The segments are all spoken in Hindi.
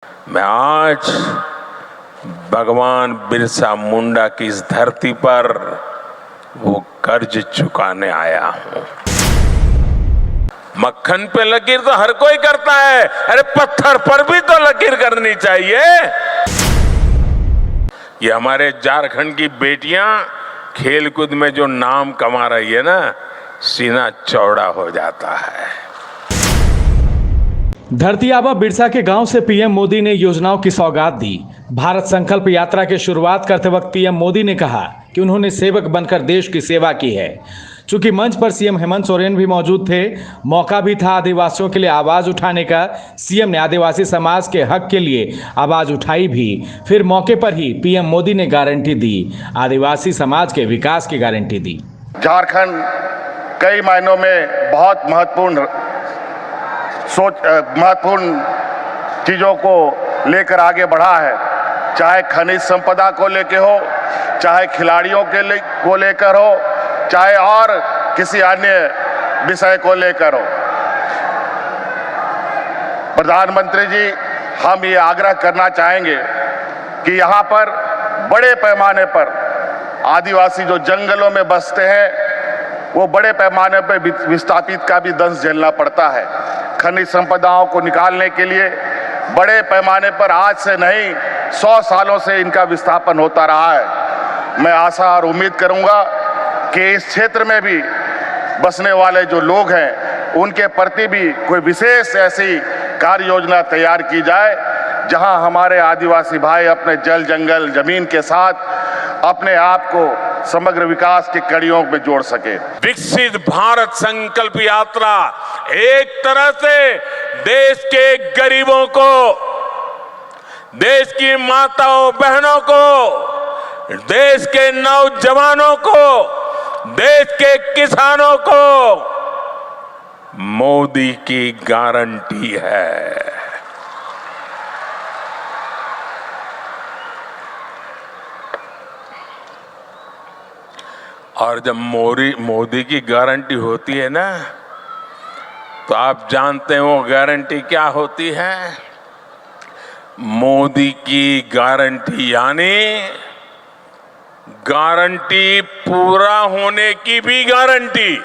मैं आज भगवान बिरसा मुंडा की इस धरती पर वो कर्ज चुकाने आया हूं। मक्खन पे लकीर तो हर कोई करता है, अरे पत्थर पर भी तो लकीर करनी चाहिए। ये हमारे झारखंड की बेटियां खेलकूद में जो नाम कमा रही है ना, सीना चौड़ा हो जाता है। धरती आबा बिरसा के गांव से पीएम मोदी ने योजनाओं की सौगात दी। भारत संकल्प यात्रा की शुरुआत करते वक्त पीएम मोदी ने कहा कि उन्होंने सेवक बनकर देश की सेवा की है। चूंकि मंच पर सीएम हेमंत सोरेन भी मौजूद थे, मौका भी था आदिवासियों के लिए आवाज उठाने का। सीएम ने आदिवासी समाज के हक के लिए आवाज उठाई भी। फिर मौके पर ही पीएम मोदी ने गारंटी दी, आदिवासी समाज के विकास की गारंटी दी। झारखंड कई मायनों में बहुत महत्वपूर्ण चीजों को लेकर आगे बढ़ा है, चाहे खनिज संपदा को लेकर हो, चाहे खिलाड़ियों को लेकर हो, चाहे और किसी अन्य विषय को लेकर हो। प्रधानमंत्री जी, हम ये आग्रह करना चाहेंगे कि यहाँ पर बड़े पैमाने पर आदिवासी जो जंगलों में बसते हैं, वो बड़े पैमाने पर विस्थापित का भी दंश झेलना पड़ता है। खनिज संपदाओं को निकालने के लिए बड़े पैमाने पर आज से नहीं 100 सालों से इनका विस्थापन होता रहा है। मैं आशा और उम्मीद करूंगा कि इस क्षेत्र में भी बसने वाले जो लोग हैं, उनके प्रति भी कोई विशेष ऐसी कार्य योजना तैयार की जाए, जहां हमारे आदिवासी भाई अपने जल जंगल जमीन के साथ अपने आप को समग्र विकास की कड़ियों में जोड़ सके। विकसित भारत संकल्प यात्रा एक तरह से देश के गरीबों को, देश की माताओं बहनों को, देश के नौजवानों को, देश के किसानों को मोदी की गारंटी है। और जब मोदी की गारंटी होती है ना, तो आप जानते हैं वो गारंटी क्या होती है? मोदी की गारंटी यानी गारंटी पूरा होने की भी गारंटी।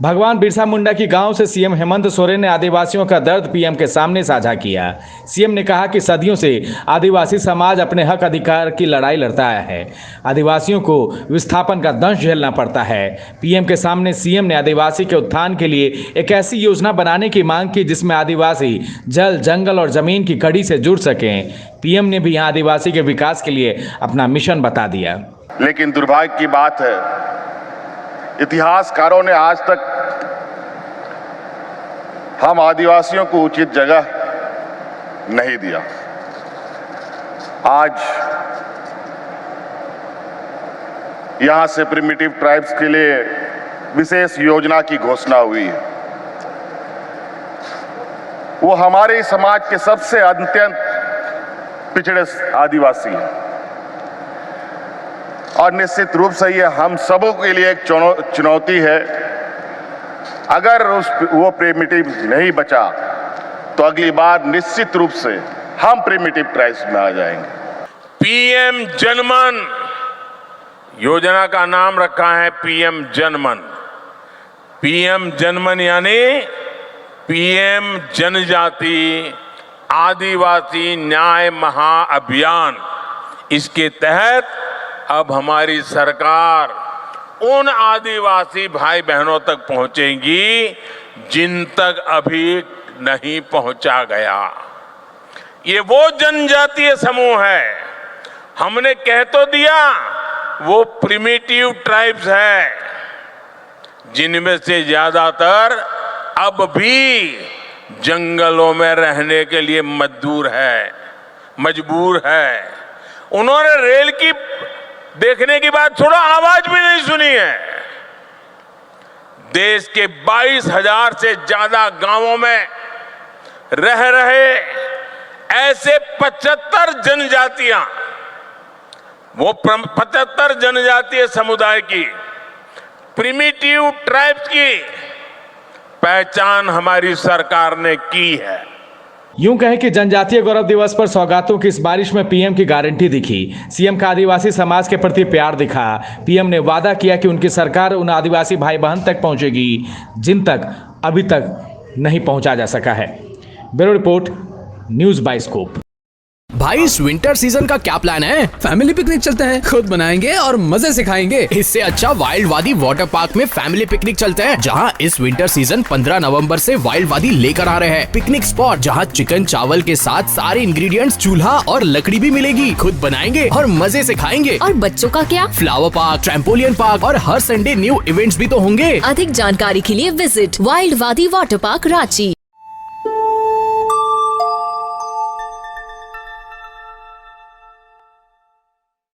भगवान बिरसा मुंडा की गांव से सीएम हेमंत सोरेन ने आदिवासियों का दर्द पीएम के सामने साझा किया। सीएम ने कहा कि सदियों से आदिवासी समाज अपने हक अधिकार की लड़ाई लड़ता आया है। आदिवासियों को विस्थापन का दंश झेलना पड़ता है। पीएम के सामने सीएम ने आदिवासी के उत्थान के लिए एक ऐसी योजना बनाने की मांग की जिसमें आदिवासी जल जंगल और जमीन की कड़ी से जुड़ सकें। पीएम ने भी यहाँ आदिवासी के विकास के लिए अपना मिशन बता दिया। लेकिन दुर्भाग्य की बात है, इतिहासकारों ने आज तक हम आदिवासियों को उचित जगह नहीं दिया। आज यहां से प्रिमिटिव ट्राइब्स के लिए विशेष योजना की घोषणा हुई है। वो हमारे समाज के सबसे अत्यंत पिछड़े आदिवासी हैं और निश्चित रूप से ये हम सबों के लिए एक चुनौती है। अगर वो प्रिमिटिव नहीं बचा तो अगली बार निश्चित रूप से हम प्रिमिटिव ट्राइब्स में आ जाएंगे। पीएम जनमन योजना का नाम रखा है पीएम जनमन। पीएम जनमन यानी पीएम जनजाति आदिवासी न्याय महाअभियान। इसके तहत अब हमारी सरकार उन आदिवासी भाई बहनों तक पहुंचेगी जिन तक अभी नहीं पहुंचा गया। ये वो जनजातीय समूह है, हमने कह तो दिया वो प्रिमिटिव ट्राइब्स है, जिनमें से ज्यादातर अब भी जंगलों में रहने के लिए मजबूर है। उन्होंने रेल की देखने की बात थोड़ा आवाज भी नहीं सुनी है। देश के 22,000 से ज्यादा गांवों में रह रहे ऐसे 75 जनजातियां, वो 75 जनजातीय समुदाय की प्रिमिटिव ट्राइब्स की पहचान हमारी सरकार ने की है। यूं कहें कि जनजातीय गौरव दिवस पर सौगातों की इस बारिश में पीएम की गारंटी दिखी। सीएम का आदिवासी समाज के प्रति प्यार दिखा। पीएम ने वादा किया कि उनकी सरकार उन आदिवासी भाई बहन तक पहुंचेगी जिन तक अभी तक नहीं पहुंचा जा सका है। Bureau report, news bioscope. भाई इस विंटर सीजन का क्या प्लान है? फैमिली पिकनिक चलते हैं, खुद बनाएंगे और मजे से खाएंगे। इससे अच्छा वाइल्ड वादी वाटर पार्क में फैमिली पिकनिक चलते हैं, जहां इस विंटर सीजन 15 नवंबर से वाइल्ड वादी लेकर आ रहे हैं। पिकनिक स्पॉट जहां चिकन चावल के साथ सारे इंग्रेडिएंट्स, चूल्हा और लकड़ी भी मिलेगी। खुद बनाएंगे और मजे से खाएंगे। और बच्चों का क्या? फ्लावर पार्क, ट्रैम्पोलियन पार्क और हर संडे न्यू इवेंट्स भी तो होंगे। अधिक जानकारी के लिए विजिट वाइल्ड वादी वाटर पार्क रांची।